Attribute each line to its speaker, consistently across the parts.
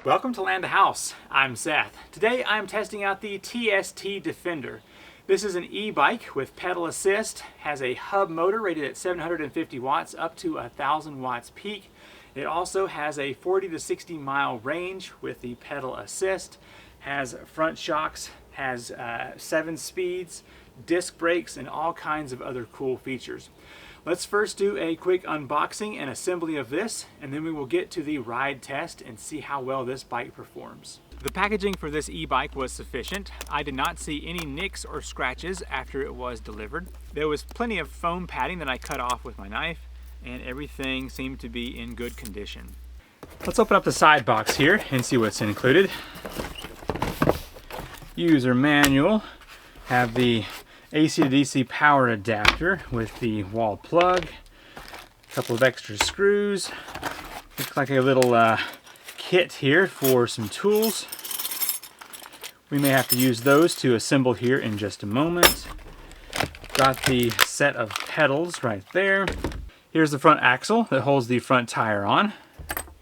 Speaker 1: Welcome to Land House. I'm Seth. Today I'm testing out the TST Defender. This is an e-bike with pedal assist, has a hub motor rated at 750 watts up to 1000 watts peak. It also has a 40 to 60 mile range with the pedal assist, has front shocks, has 7 speeds, disc brakes, and all kinds of other cool features. Let's first do a quick unboxing and assembly of this, and then we will get to the ride test and see how well this bike performs. The packaging for this e-bike was sufficient. I did not see any nicks or scratches after it was delivered. There was plenty of foam padding that I cut off with my knife, and everything seemed to be in good condition. Let's open up the side box here and see what's included. User manual, have the AC to DC power adapter with the wall plug, a couple of extra screws, looks like a little kit here for some tools. We may have to use those to assemble here in just a moment. Got the set of pedals right there. Here's the front axle that holds the front tire on.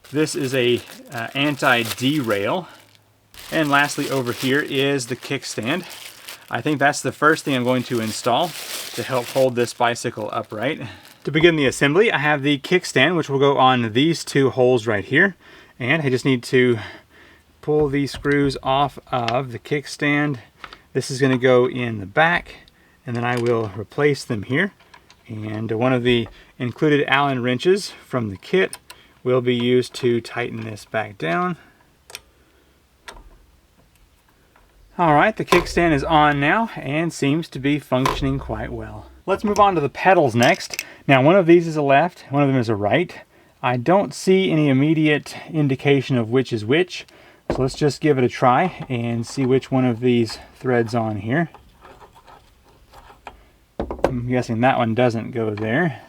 Speaker 1: This is a anti-derail. And lastly over here is the kickstand. I think that's the first thing I'm going to install to help hold this bicycle upright. To begin the assembly, I have the kickstand, which will go on these two holes right here. And I just need to pull these screws off of the kickstand. This is going to go in the back, and then I will replace them here. And one of the included Allen wrenches from the kit will be used to tighten this back down. Alright, the kickstand is on now and seems to be functioning quite well. Let's move on to the pedals next. Now one of these is a left, one of them is a right. I don't see any immediate indication of which is which, so let's just give it a try and see which one of these threads on here. I'm guessing that one doesn't go there.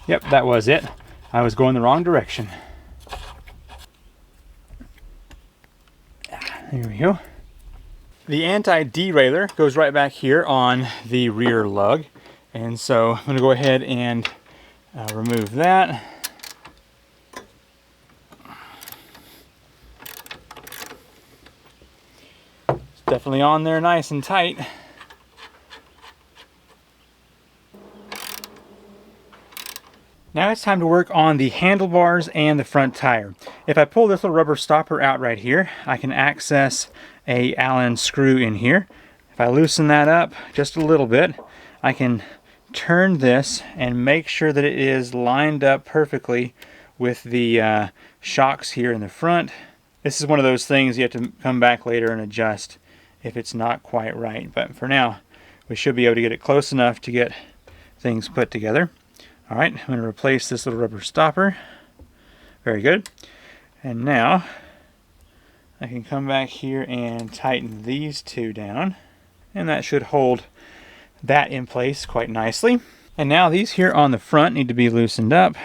Speaker 1: Yep, that was it. I was going the wrong direction. There we go. The anti-derailer goes right back here on the rear lug. And so I'm going to go ahead and remove that. It's definitely on there nice and tight. Now it's time to work on the handlebars and the front tire. If I pull this little rubber stopper out right here, I can access a Allen screw in here. If I loosen that up just a little bit, I can turn this and make sure that it is lined up perfectly with the shocks here in the front. This is one of those things you have to come back later and adjust if it's not quite right. But for now, we should be able to get it close enough to get things put together. Alright, I'm going to replace this little rubber stopper. Very good. And now I can come back here and tighten these two down. And that should hold that in place quite nicely. And now these here on the front need to be loosened up.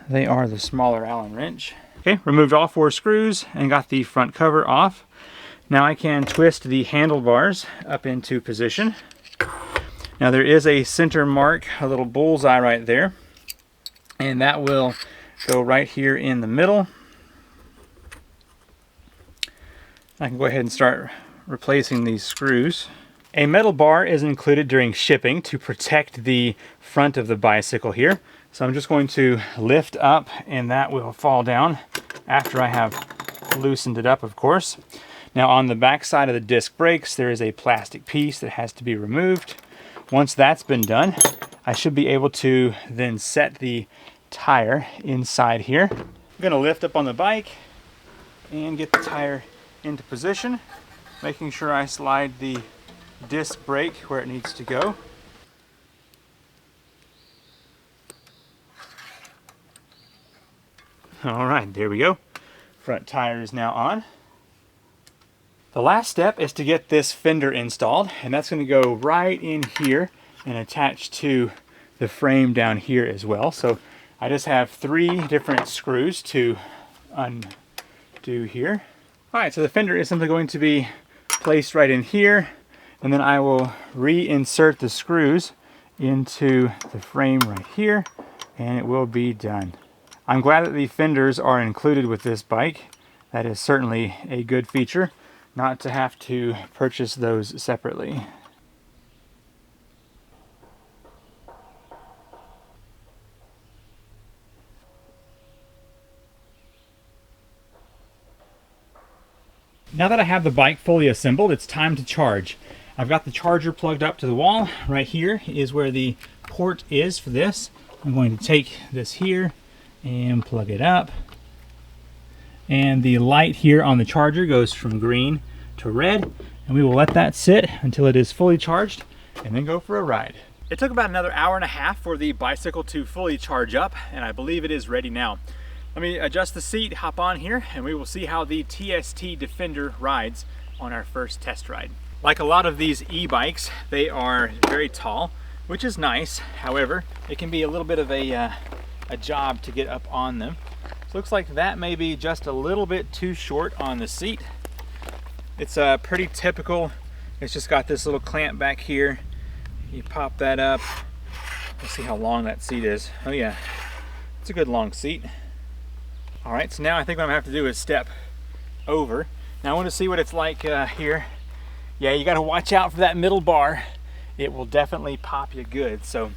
Speaker 1: They are the smaller Allen wrench. Okay, removed all 4 screws and got the front cover off. Now I can twist the handlebars up into position. Now there is a center mark, a little bullseye right there, and that will go right here in the middle. I can go ahead and start replacing these screws. A metal bar is included during shipping to protect the front of the bicycle here. So I'm just going to lift up and that will fall down after I have loosened it up, of course. Now on the back side of the disc brakes there is a plastic piece that has to be removed. Once that's been done, I should be able to then set the tire inside here. I'm going to lift up on the bike and get the tire into position, making sure I slide the disc brake where it needs to go. Alright, there we go. Front tire is now on. The last step is to get this fender installed, and that's going to go right in here and attach to the frame down here as well. So I just have 3 different screws to undo here. Alright, so the fender is simply going to be placed right in here, and then I will reinsert the screws into the frame right here, and it will be done. I'm glad that the fenders are included with this bike. That is certainly a good feature, not to have to purchase those separately. Now that I have the bike fully assembled, it's time to charge. I've got the charger plugged up to the wall. Right here is where the port is for this. I'm going to take this here and plug it up. And the light here on the charger goes from green to red, and we will let that sit until it is fully charged and then go for a ride. It took about another hour and a half for the bicycle to fully charge up, and I believe it is ready now. Let me adjust the seat, hop on here, and we will see how the TST Defender rides on our first test ride. Like a lot of these e-bikes, they are very tall, which is nice. However, it can be a little bit of a job to get up on them. So looks like that may be just a little bit too short on the seat. It's pretty typical. It's just got this little clamp back here. You pop that up. Let's see how long that seat is. Oh yeah, it's a good long seat. All right, so now I think what I'm gonna have to do is step over. Now I want to see what it's like here. Yeah, you gotta watch out for that middle bar. It will definitely pop you good, so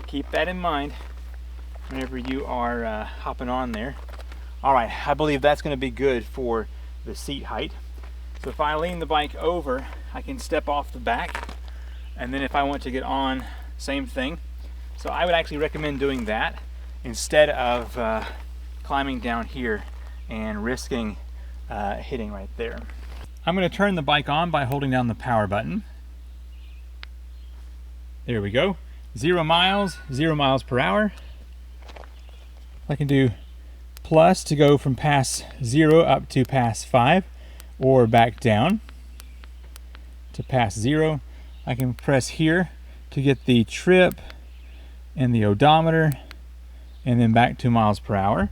Speaker 1: keep that in mind whenever you are hopping on there. All right, I believe that's gonna be good for the seat height. So if I lean the bike over, I can step off the back, and then if I want to get on, same thing. So I would actually recommend doing that instead of climbing down here and risking hitting right there. I'm going to turn the bike on by holding down the power button. There we go. 0 miles, 0 miles per hour. I can do plus to go from pass 0 up to pass 5, or back down to pass 0. I can press here to get the trip and the odometer, and then back 2 miles per hour.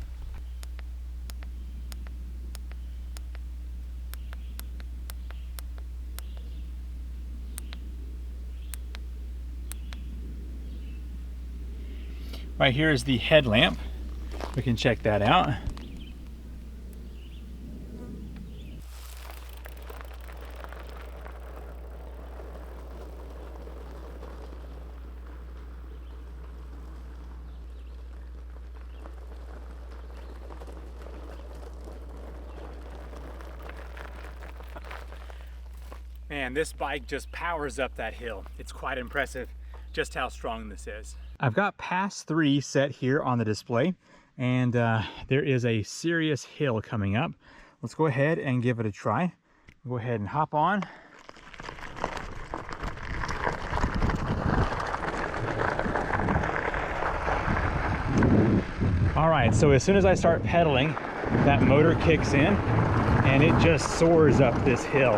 Speaker 1: Right here is the headlamp. We can check that out. Man, this bike just powers up that hill. It's quite impressive just how strong this is. I've got pass 3 set here on the display, and there is a serious hill coming up. Let's go ahead and give it a try. Go ahead and hop on. All right, so as soon as I start pedaling, that motor kicks in and it just soars up this hill.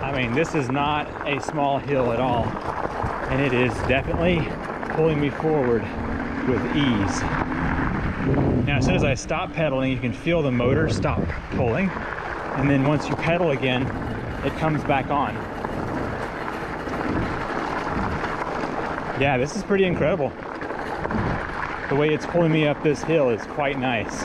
Speaker 1: I mean, this is not a small hill at all, and it is definitely pulling me forward with ease. Now, as soon as I stop pedaling, you can feel the motor stop pulling, and then once you pedal again, it comes back on. Yeah, this is pretty incredible. The way it's pulling me up this hill is quite nice.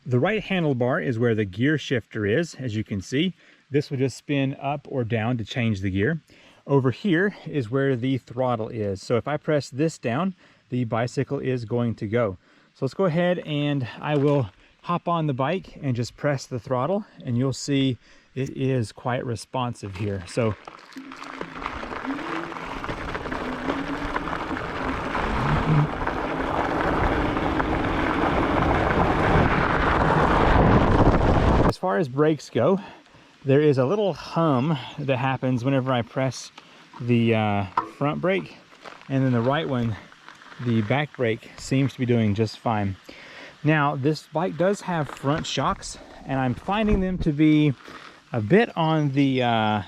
Speaker 1: The right handlebar is where the gear shifter is, as you can see. This will just spin up or down to change the gear. Over here is where the throttle is. So if I press this down, the bicycle is going to go. So let's go ahead and I will hop on the bike and just press the throttle, and you'll see it is quite responsive here. So as far as brakes go, there is a little hum that happens whenever I press the front brake, and then the right one, the back brake, seems to be doing just fine. Now, this bike does have front shocks, and I'm finding them to be a bit on the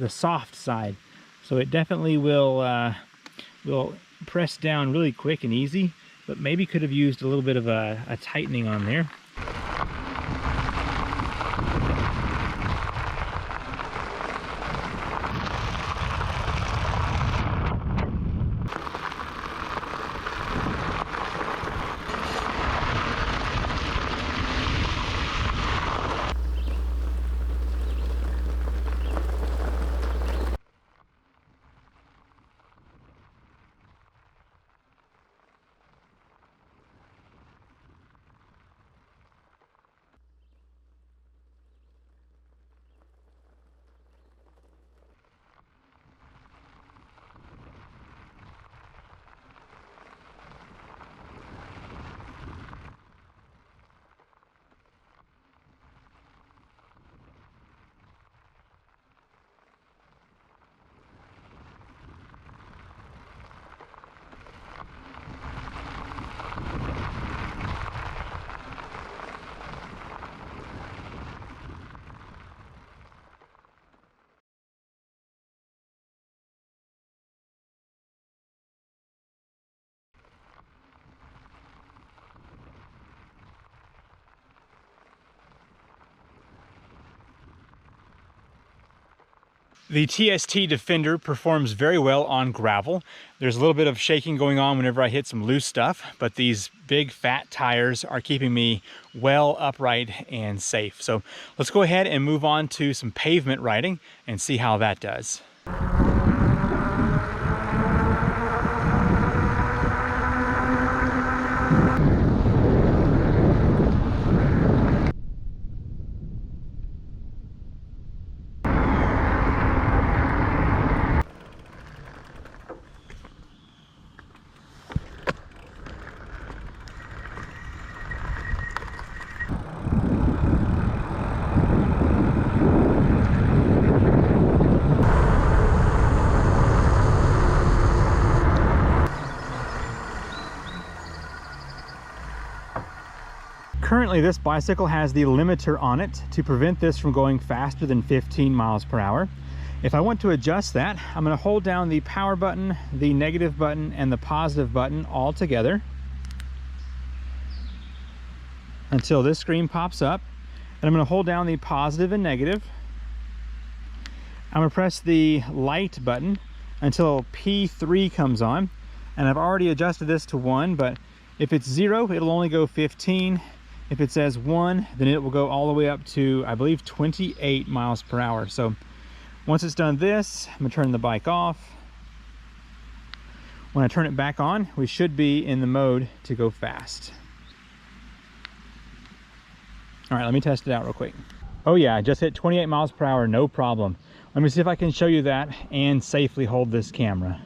Speaker 1: soft side. So it definitely will press down really quick and easy, but maybe could have used a little bit of a tightening on there. The TST Defender performs very well on gravel. There's a little bit of shaking going on whenever I hit some loose stuff, but these big fat tires are keeping me well upright and safe. So let's go ahead and move on to some pavement riding and see how that does. Currently, this bicycle has the limiter on it to prevent this from going faster than 15 miles per hour. If I want to adjust that, I'm going to hold down the power button, the negative button, and the positive button all together until this screen pops up. And I'm going to hold down the positive and negative. I'm going to press the light button until P3 comes on. And I've already adjusted this to 1, but if it's 0, it'll only go 15. If it says 1, then it will go all the way up to, I believe, 28 miles per hour. So once it's done this, I'm gonna turn the bike off. When I turn it back on, we should be in the mode to go fast. All right, let me test it out real quick. Oh yeah, I just hit 28 miles per hour, no problem. Let me see if I can show you that and safely hold this camera.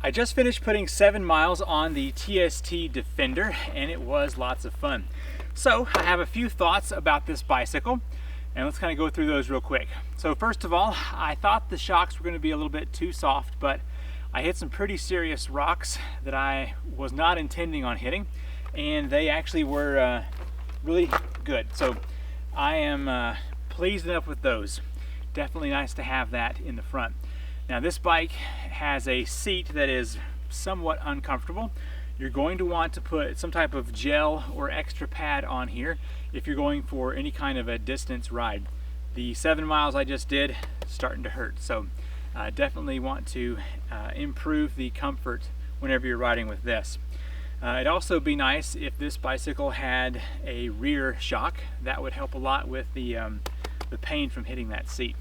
Speaker 1: I just finished putting 7 miles on the TST Defender, and it was lots of fun. So I have a few thoughts about this bicycle, and let's kind of go through those real quick. So first of all, I thought the shocks were going to be a little bit too soft, but I hit some pretty serious rocks that I was not intending on hitting, and they actually were really good. So I am pleased enough with those. Definitely nice to have that in the front. Now this bike has a seat that is somewhat uncomfortable. You're going to want to put some type of gel or extra pad on here if you're going for any kind of a distance ride. The 7 miles I just did, starting to hurt. So definitely want to improve the comfort whenever you're riding with this. It'd also be nice if this bicycle had a rear shock. That would help a lot with the pain from hitting that seat.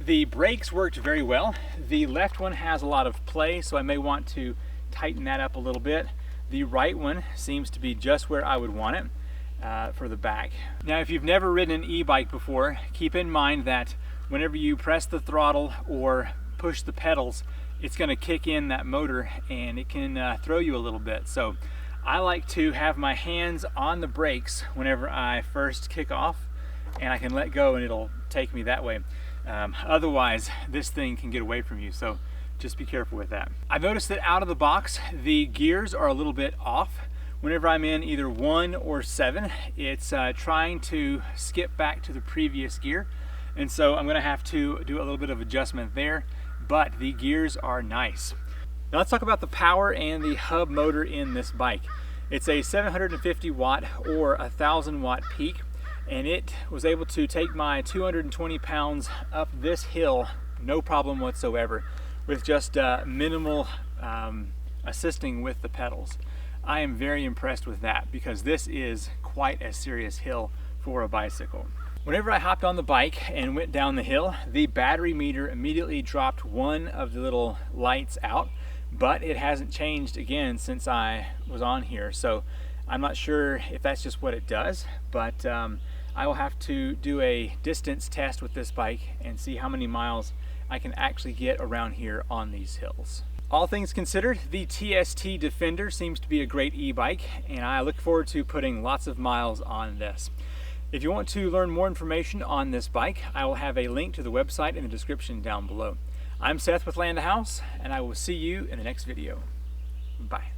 Speaker 1: The brakes worked very well. The left one has a lot of play, so I may want to tighten that up a little bit. The right one seems to be just where I would want it for the back. Now, if you've never ridden an e-bike before, keep in mind that whenever you press the throttle or push the pedals, it's going to kick in that motor and it can throw you a little bit. So I like to have my hands on the brakes whenever I first kick off, and I can let go and it'll take me that way. Otherwise, this thing can get away from you, so just be careful with that. I've noticed that out of the box, the gears are a little bit off. Whenever I'm in either 1 or 7, it's trying to skip back to the previous gear, and so I'm going to have to do a little bit of adjustment there, but the gears are nice. Now let's talk about the power and the hub motor in this bike. It's a 750 watt or 1000 watt peak, and it was able to take my 220 pounds up this hill no problem whatsoever with just minimal assisting with the pedals. I am very impressed with that because this is quite a serious hill for a bicycle. Whenever I hopped on the bike and went down the hill, the battery meter immediately dropped one of the little lights out, but it hasn't changed again since I was on here. So I'm not sure if that's just what it does, but I will have to do a distance test with this bike and see how many miles I can actually get around here on these hills. All things considered, the TST Defender seems to be a great e-bike, and I look forward to putting lots of miles on this. If you want to learn more information on this bike, I will have a link to the website in the description down below. I'm Seth with Land House, and I will see you in the next video. Bye.